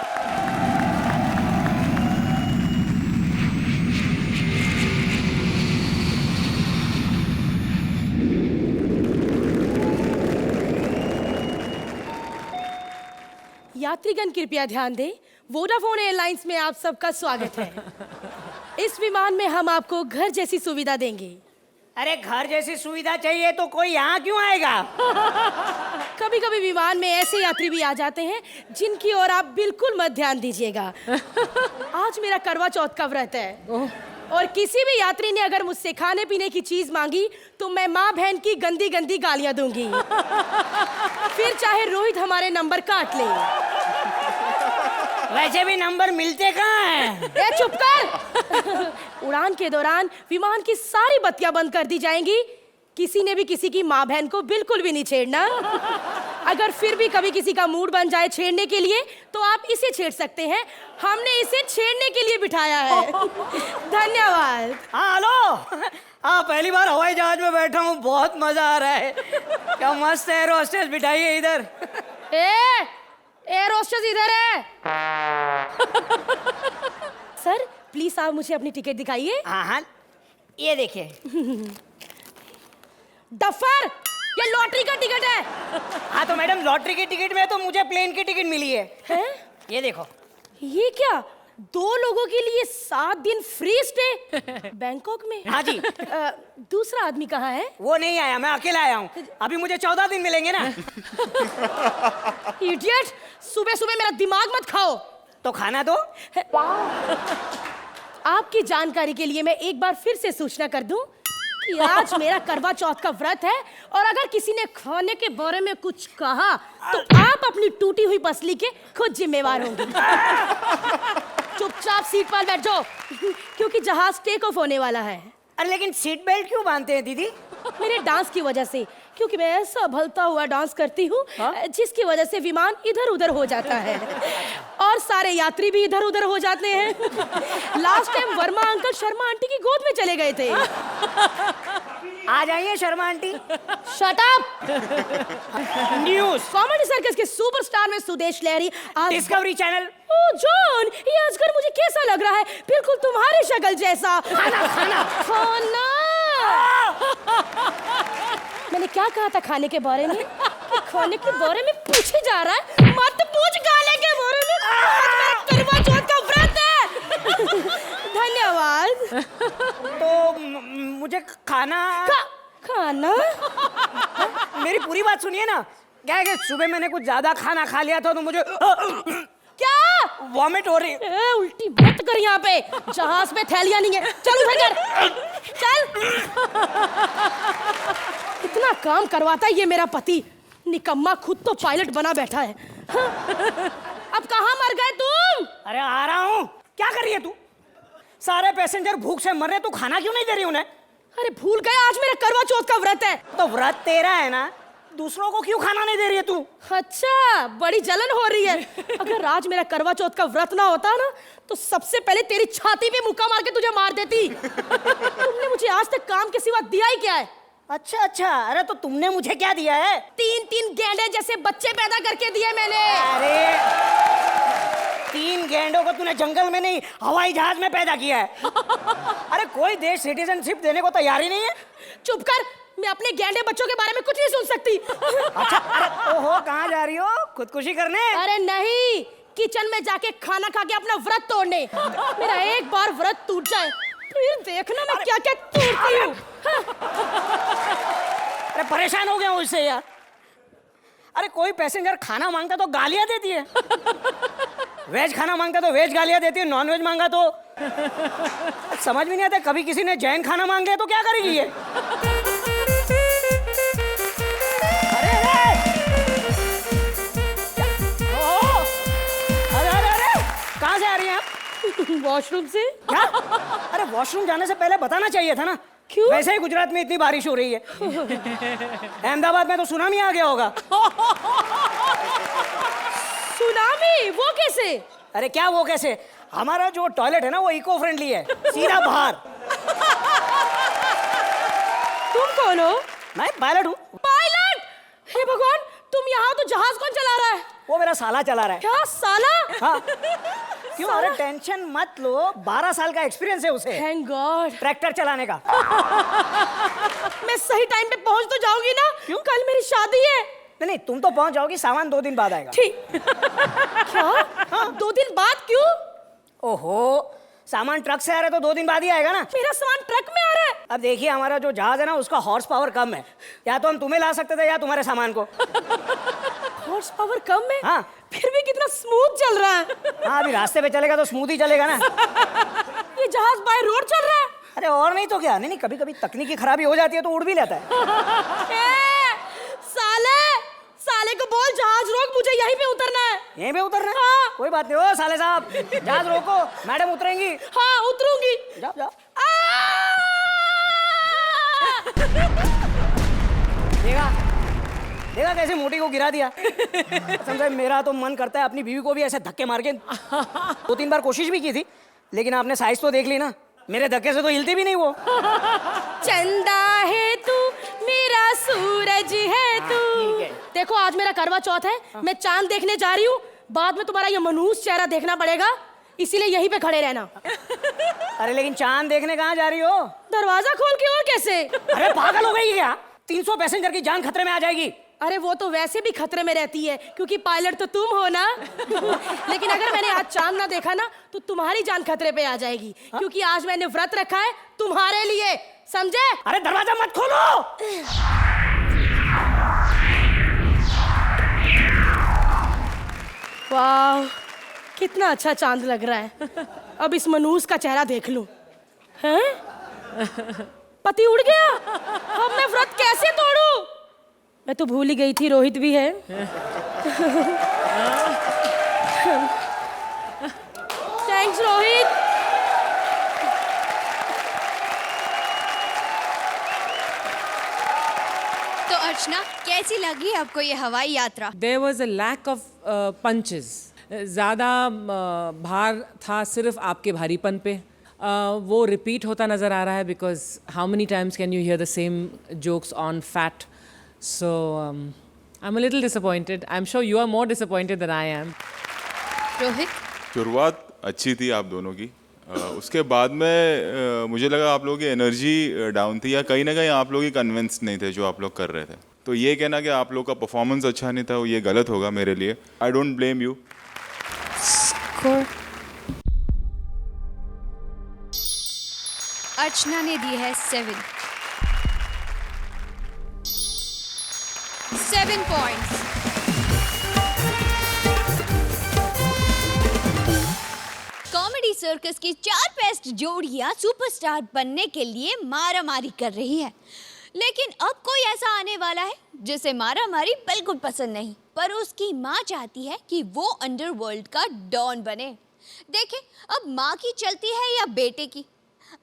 यात्रीगण कृपया ध्यान दें, वोडाफोन एयरलाइंस में आप सबका स्वागत है। इस विमान में हम आपको घर जैसी सुविधा देंगे। अरे घर जैसी सुविधा चाहिए तो कोई यहाँ क्यों आएगा? कभी कभी विमान में ऐसे यात्री भी आ जाते हैं जिनकी ओर आप बिल्कुल मत ध्यान दीजिएगा। आज मेरा करवा चौथ का व्रत है और किसी भी यात्री ने अगर मुझसे खाने पीने की चीज मांगी तो मैं माँ बहन की गंदी गंदी गालियां दूंगी। फिर चाहे रोहित हमारे नंबर काट ले। वैसे भी नंबर मिलते कहाँ हैं? ए चुप कर। उड़ान के दौरान विमान की सारी बत्तियां बंद कर दी जाएंगी। किसी ने भी किसी की माँ बहन को बिल्कुल भी नहीं छेड़ना। अगर फिर भी कभी किसी का मूड बन जाए छेड़ने के लिए तो आप इसे छेड़ सकते हैं। हमने इसे छेड़ने के लिए बिठाया है। धन्यवाद। हाँ हेलो। हाँ पहली बार हवाई जहाज में बैठा हूँ, बहुत मजा आ रहा है। क्या मस्त एयर होस्टेस बिठाई है इधर। एयर होस्टेस इधर है। सर प्लीज आप मुझे अपनी टिकट दिखाइए। हाँ हाँ ये देखिए। डफर, ये लॉटरी का टिकट है। हाँ तो मैडम लॉटरी की टिकट में तो मुझे प्लेन की टिकट मिली है। हैं? ये देखो। ये क्या, 2 लोगों के लिए 7 दिन फ्री स्टे बैंकॉक में? हाँ जी। दूसरा आदमी कहाँ है? वो नहीं आया, मैं अकेला आया हूँ। अभी मुझे 14 दिन मिलेंगे ना। इडियट, सुबह सुबह मेरा दिमाग मत खाओ। तो खाना दो। आपकी जानकारी के लिए मैं एक बार फिर से सूचना कर दूं कि आज मेरा करवा चौथ का व्रत है और अगर किसी ने खाने के बारे में कुछ कहा तो आप अपनी टूटी हुई पसली के खुद जिम्मेवार होंगे। चुपचाप सीट पर बैठ जाओ क्योंकि जहाज टेक ऑफ होने वाला है। अरे लेकिन सीट बेल्ट क्यों बांधते हैं दीदी? मेरे डांस की वजह से, क्योंकि मैं ऐसा भलता हुआ डांस करती हूँ जिसकी वजह से विमान इधर उधर हो जाता है और सारे यात्री भी इधर उधर हो जाते हैं। Last time Verma uncle Sharma aunty की गोद में चले गए थे। आ जाइए Sharma aunty. Shut up. News. Comedy circus के सुपरस्टार में सुदेश लहरी आज डिस्कवरी चैनल। ओह जॉन, ये अजगर मुझे कैसा लग रहा है? बिल्कुल तुम्हारी शक्ल जैसा। खाना खाना खाना। मैंने क्या कहा था खाने के बारे में? खाने के बारे में पूछे जा रहा है, मत पूछ खाने के बारे में। करवा चौथ का व्रत है। धन्यवाद। तो मुझे खाना खाना? मेरी पूरी बात सुनिए ना। क्या है कि सुबह मैंने कुछ ज्यादा खाना खा लिया था तो मुझे क्या वॉमिट हो रही है। उल्टी मत कर यहाँ पे, जहाज में थैलियां नहीं है। चल उधर कर, चल। इतना काम करवाता है ये मेरा पति, निकम्मा खुद तो पायलट बना बैठा है। अब कहाँ मर गए तुम? अरे आ रहा हूँ। क्या कर रही है तू? सारे पैसेंजर भूख से मर रहे, तू खाना क्यों नहीं दे रही उन्हें? अरे भूल गया, आज मेरा करवा चौथ का व्रत है। तो व्रत तेरा है ना, दूसरों को क्यों खाना नहीं दे रही है तू? अच्छा, बड़ी जलन हो रही है। अगर आज मेरा करवा चौथ का व्रत ना होता ना तो सबसे पहले तेरी छाती पे मुक्का मार के तुझे मार देती। तुमने मुझे आज तक काम के सिवा दिया ही क्या है? अच्छा अच्छा, अरे तो तुमने मुझे क्या दिया है? 3 गैंडे जैसे बच्चे पैदा करके दिए मैंने। अरे 3 गैंडों को तूने जंगल में नहीं, हवाई जहाज में पैदा किया है। अरे कोई देश सिटीजनशिप देने को तैयार ही नहीं है। चुप कर, मैं अपने गैंडे बच्चों के बारे में कुछ नहीं सुन सकती। अच्छा, अरे ओहो, कहाँ जा रही हो? खुदकुशी करने? अरे नहीं, किचन में जाके खाना खा के अपना व्रत तोड़ने। मेरा एक बार व्रत टूट जाए फिर देखना मैं क्या क्या तोड़ती हूँ। अरे परेशान हो गया हूँ इससे यार। अरे कोई पैसेंजर खाना मांगता तो गालियां देती है, वेज खाना मांगता तो वेज गालियां देती है, नॉन वेज मांगा तो समझ में नहीं आता। कभी किसी ने जैन खाना मांग लिया तो क्या करेगी ये? अरे अरे अरे अरे कहाँ से आ रही हैं आप? वॉशरूम से। क्या? अरे वॉशरूम जाने से पहले बताना चाहिए था ना। क्यों? वैसे ही गुजरात में इतनी बारिश हो रही है। अहमदाबाद में तो सुनामी आ गया होगा। सुनामी? वो कैसे? अरे क्या वो कैसे? हमारा जो टॉयलेट है ना वो इको फ्रेंडली है, सीधा बाहर। तुम कौन हो? मैं पायलट हूँ। पायलट? हे भगवान, तुम यहाँ तो जहाज कौन चला रहा है? वो मेरा साला चला रहा है। क्या साला? हाँ। क्यों? अरे टेंशन मत लो, 12 साल का एक्सपीरियंस है उसे थैंक गॉड। ट्रैक्टर चलाने का। मैं सही टाइम पे पहुंच तो जाऊंगी ना? क्यों? कल मेरी शादी है। नहीं तुम तो पहुंच जाओगी, सामान 2 दिन बाद आएगा। ठीक। क्या? हाँ? 2 दिन बाद क्यों? ओहो, सामान ट्रक से आ रहा है तो 2 दिन बाद ही आएगा ना। मेरा सामान ट्रक में आ रहा है। अब देखिए हमारा जो जहाज है ना उसका हॉर्स पावर कम है, या तो हम तुम्हें ला सकते थे या तुम्हारे सामान को। हॉर्स पावर कम है? हाँ। फिर भी कितना स्मूथ चल रहा है। हाँ, अभी रास्ते पे चलेगा तो स्मूथ ही चलेगा ना। ये जहाज बाय रोड चल रहा है। अरे और नहीं तो क्या। नहीं, कभी कभी तकनीकी खराबी हो जाती है तो उड़ भी लेता है। साले को बोल जहाज रोक, मुझे यहीं पे उतरना है। यहीं पे उतरना है? हाँ। कोई बात नहीं। ओ साले साहब, जहाज रोको, मैडम उतरेंगी। हाँ उतरूंगी। जाओ जाओ। देखा कैसे मोटी को गिरा दिया। समझे, मेरा तो मन करता है अपनी बीवी को भी ऐसे धक्के मार के 2-3 बार कोशिश भी की थी, लेकिन आपने साइज तो देख ली ना, मेरे धक्के से तो हिलती भी नहीं वो। चंदा है तू, मेरा सूरज है तू। देखो आज मेरा करवा चौथ है, मैं चांद देखने जा रही हूँ। बाद में तुम्हारा ये मनहूस चेहरा देखना पड़ेगा, इसीलिए यहीं पे खड़े रहना। अरे लेकिन चांद देखने कहाँ जा रही हो? दरवाजा खोल के और कैसे? अरे पागल हो गई क्या? 300 पैसेंजर की जान खतरे में आ जाएगी। अरे वो तो वैसे भी खतरे में रहती है, क्योंकि पायलट तो तुम हो ना। लेकिन अगर मैंने आज चांद ना देखा ना तो तुम्हारी जान खतरे पे आ जाएगी, क्योंकि आज मैंने व्रत रखा है तुम्हारे लिए, समझे? अरे दरवाजा मत खोलो। वाह, कितना अच्छा चांद लग रहा है। अब इस मनूस का चेहरा देख लूं। हैं? पति उड़ गया। अब मैं व्रत कैसे तोड़ूं? मैं तो भूल ही गई थी रोहित भी है। थैंक्स रोहित। तो अर्चना, कैसी लगी आपको ये हवाई यात्रा? There was a lack of punches. ज़्यादा भार था सिर्फ आपके भारीपन पे। वो रिपीट होता नज़र आ रहा है, because how many times can you hear the same jokes on fat. So I am a little disappointed. I am sure you are more disappointed than I am. Rohit, शुरुआत अच्छी थी आप दोनों की. उसके बाद में मुझे लगा आप लोगों की एनर्जी डाउन थी, या कहीं ना कहीं आप लोग ही कन्विंस नहीं थे जो आप लोग कर रहे थे. तो ये कहना कि आप लोग का परफॉर्मेंस अच्छा नहीं था, ये गलत होगा मेरे लिए. I don't blame you. Archana ने दी है 7 पॉइंट्स. कॉमेडी सर्कस की 4 बेस्ट जोड़ियां सुपरस्टार बनने के लिए मारामारी कर रही है. लेकिन अब कोई ऐसा आने वाला है जिसे मारामारी बिल्कुल पसंद नहीं, पर उसकी माँ चाहती है कि वो अंडरवर्ल्ड का डॉन बने. देखें अब माँ की चलती है या बेटे की.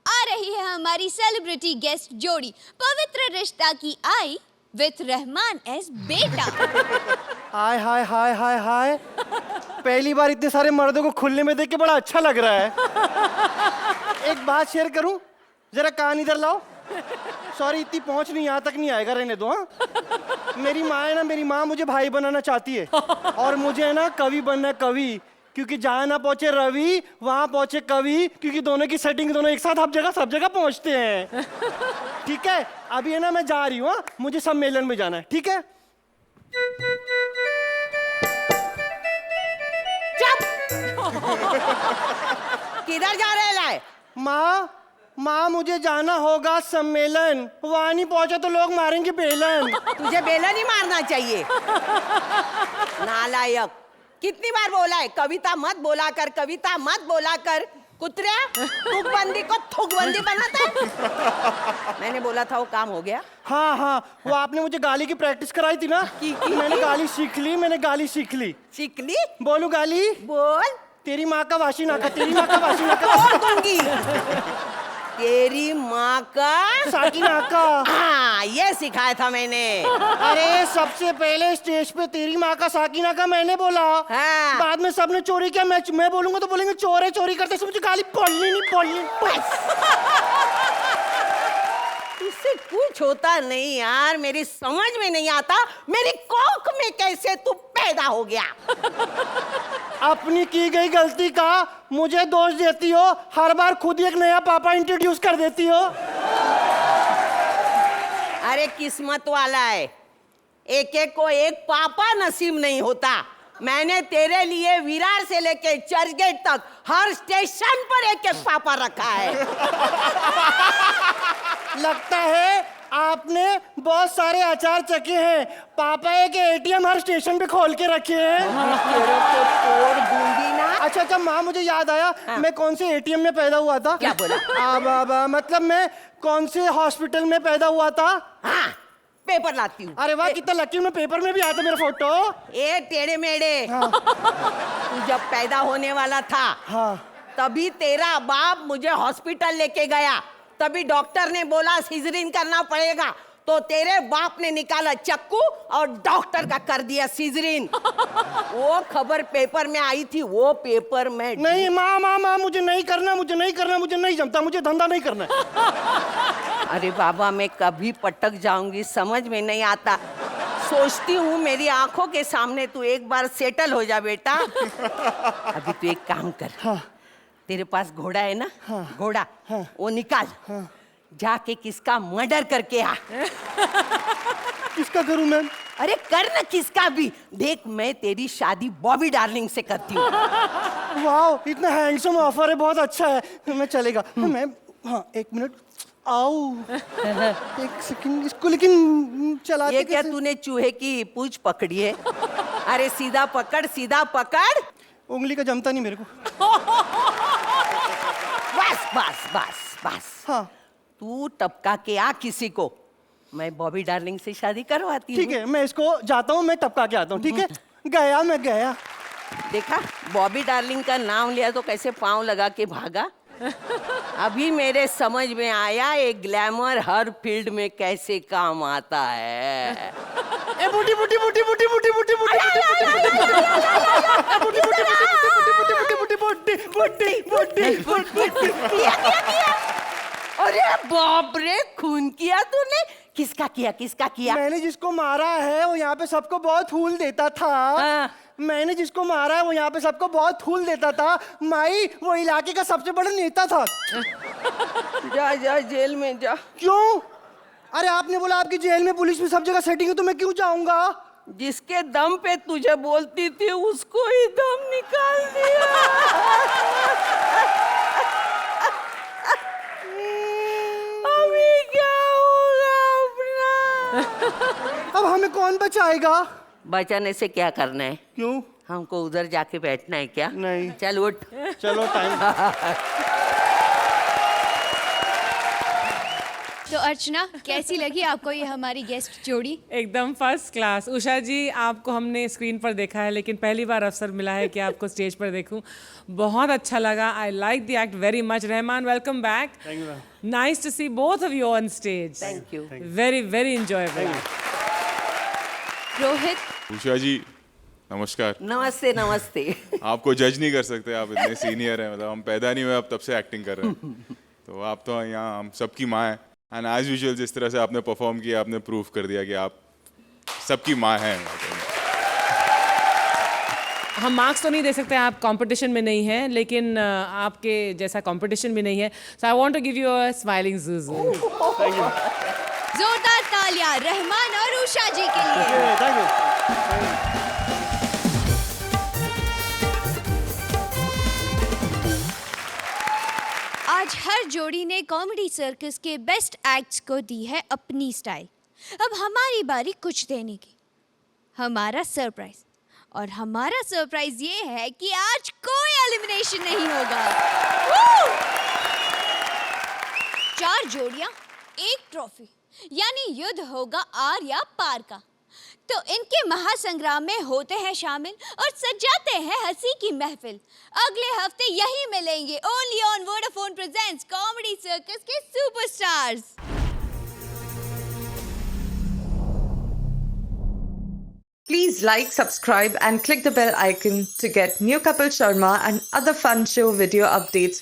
आ रही है हमारी सेलिब्रिटी गेस्ट जोड़ी, पवित्र रिश्ता की आई विथ रहमान एस बेटा. हाय हाय हाय हाय हाय. पहली बार इतने सारे मर्दों को खुलने में देख के बड़ा अच्छा लग रहा है. एक बात शेयर करूं, जरा कान इधर लाओ. सॉरी, इतनी पहुंच नहीं, यहाँ तक नहीं आएगा, रहने दो. हाँ, मेरी माँ है ना, मेरी माँ मुझे भाई बनाना चाहती है, और मुझे है ना कवि बनना है, कवि. क्योंकि जहाँ ना पहुंचे रवि वहां पहुंचे कवि, क्योंकि दोनों की सेटिंग दोनों एक साथ सब जगह पहुंचते हैं. ठीक है, अभी है ना मैं जा रही हूँ. मुझे सम्मेलन में जाना है. ठीक है. किधर जा रहे लाए? माँ मुझे जाना होगा सम्मेलन. वहां नहीं पहुंचा तो लोग मारेंगे बेलन. तुझे बेलन ही मारना चाहिए. नालायक. कितनी बार बोला है कविता मत बोला कर, कविता मत बोला कर. कुत्रिया, तुकबंदी को थुकबंदी बनाता है. मैंने बोला था वो काम हो गया. हाँ, वो आपने मुझे गाली की प्रैक्टिस कराई थी ना. मैंने गाली सीख ली. सीख ली? बोलू गाली? बोल. तेरी माँ का वाशी नाका, तेरी माँ का वाशी नाका. बोल दूंगी. तेरी माँ का साकी नाका. हाँ, ये सिखाया था मैंने. अरे सबसे पहले स्टेज पे तेरी माँ का साकी नाका मैंने बोला. हाँ. बाद में सबने चोरी किया. मैं बोलूंगा तो बोलेंगे चोर है, चोरी करते. मुझे गाली बोलनी. इससे कुछ होता नहीं यार. मेरी समझ में नहीं आता मेरी कोख में कैसे तू पैदा हो गया. अपनी की गई गलती का मुझे दोष देती हो. हर बार खुद ही एक नया पापा इंट्रोड्यूस कर देती हो. अरे किस्मत वाला है. एक एक को एक पापा नसीब नहीं होता। मैंने तेरे लिए विरार से लेके चर्चगेट तक हर स्टेशन पर एक एक पापा रखा है। लगता है आपने बहुत सारे अचार चखे हैं। पापा के एटीएम हर स्टेशन पे खोल के रखे हैं। तेरे को तोड़ दूंगी ना। अच्छा अच्छा माँ, मुझे याद आया। मैं कौन से एटीएम में पैदा हुआ था? क्या बोला? मतलब मैं कौन से हॉस्पिटल में पैदा हुआ था? हाँ, पेपर लाती हूँ। अरे वाह, कितना लकी हूँ मैं, पेपर में भी आया था मेरा फोटो। ए टेढ़े मेढ़े, तू जब पैदा होने वाला था तभी तेरा बाप मुझे हॉस्पिटल लेके गया। तभी डॉक्टर ने बोला सीजरिन करना पड़ेगा, तो तेरे बाप ने निकाला चक्कू और डॉक्टर का कर दिया सीजरिन। वो खबर पेपर में आई थी, वो पेपर में नहीं माँ, मुझे नहीं करना, मुझे नहीं जमता, मुझे धंधा नहीं करना। अरे बाबा, मैं कभी पटक जाऊंगी समझ में नहीं आता। सोचती हूँ मेरी आंखों के सामने तू एक बार सेटल हो जा बेटा। अभी तू एक काम कर, तेरे पास घोड़ा है ना? घोड़ा, वो निकाल, जाके किसका मर्डर करके आ। किसका करूं मैम? अरे कर ना किसका भी। देख, मैं तेरी शादी बॉबी डार्लिंग से करती हूँ। वाह, इतना हैंडसम ऑफर है, बहुत अच्छा है। मैं चलेगा मैम। हाँ, एक मिनट, आओ एक सेकंड इसको, लेकिन चलाते ये क्या तूने चूहे की पूंछ पकड़ी है? अरे सीधा पकड़, सीधा पकड़। उंगली का जमता नहीं मेरे को। बस बस बस बस। हाँ, तू टपका के आ किसी को, मैं बॉबी डार्लिंग से शादी करवाती हूँ। ठीक है, मैं इसको जाता हूँ, मैं टपका के आता हूँ। ठीक है, गया मैं गया। देखा, बॉबी डार्लिंग का नाम लिया तो कैसे पाँव लगा के भागा। अभी मेरे समझ में आया एक ग्लैमर हर फील्ड में कैसे काम आता है। ए बूटी बूटी बूटी बूटी बूटी बूटी बूटी अरे बाप रे, खून किया तूने? किसका किया, किसका किया? मैंने जिसको मारा है वो यहाँ पे सबको बहुत फूल देता था। मैंने जिसको मारा है वो यहाँ पे सबको बहुत फूल देता था। माई, वो इलाके का सबसे बड़ा नेता था। जा जा जेल में जा। क्यों? अरे आपने बोला आपकी जेल में पुलिस में सब जगह सेटिंग है, तो मैं क्यों जाऊंगा? जिसके दम पे तुझे बोलती थी उसको ही दम निकाल दिया। अभी क्या होगा अपना? अब हमें कौन बचाएगा? बचाने से क्या करना है? क्यों? हमको उधर जाके बैठना है क्या? नहीं। चल उठ। चलो टाइम। तो अर्चना, कैसी लगी आपको ये हमारी गेस्ट जोड़ी? एकदम फर्स्ट क्लास। उषा जी, आपको हमने स्क्रीन पर देखा है, लेकिन पहली बार अवसर मिला है कि आपको स्टेज पर देखूं। बहुत अच्छा लगा। I like the act very much. Rahman, welcome back. Thank you ma'am. Nice to see both of you on stage. Thank you. Very very enjoyable. Rohit, Usha ji नमस्कार। नमस्ते नमस्ते। आपको जज नहीं कर सकते, आप इतने सीनियर हैं, मतलब हम पैदा नहीं हुए अब तब से एक्टिंग कर रहे हैं। तो आप तो यहाँ हम सबकी माँ हैं। एंड एज यूजुअल जिस तरह से आपने परफॉर्म किया, आपने प्रूव कर दिया कि आप सबकी माँ हैं। हम मार्क्स तो नहीं दे सकते, आप कंपटीशन में नहीं हैं, लेकिन आपके जैसा कंपटीशन भी नहीं है। So I want to give you a smiling ज़ुज़ु। जोरदार तालियां रहमान और उषा जी के लिए। Thank you. आज हर जोड़ी ने कॉमेडी सर्कस के बेस्ट एक्ट्स को दी है अपनी स्टाइल। अब हमारी बारी कुछ देने की, हमारा सरप्राइज। और हमारा सरप्राइज ये है कि आज कोई एलिमिनेशन नहीं होगा। 4 जोड़ियां, 1 ट्रॉफी, यानी युद्ध होगा आर या पार का। तो इनके महासंग्राम में होते हैं शामिल और सजाते हैं हंसी की महफिल। अगले हफ्ते यही मिलेंगे only on Vodafone presents comedy circus के superstars. Please like, subscribe and click the bell icon to get new Kapil Sharma and other fun show video updates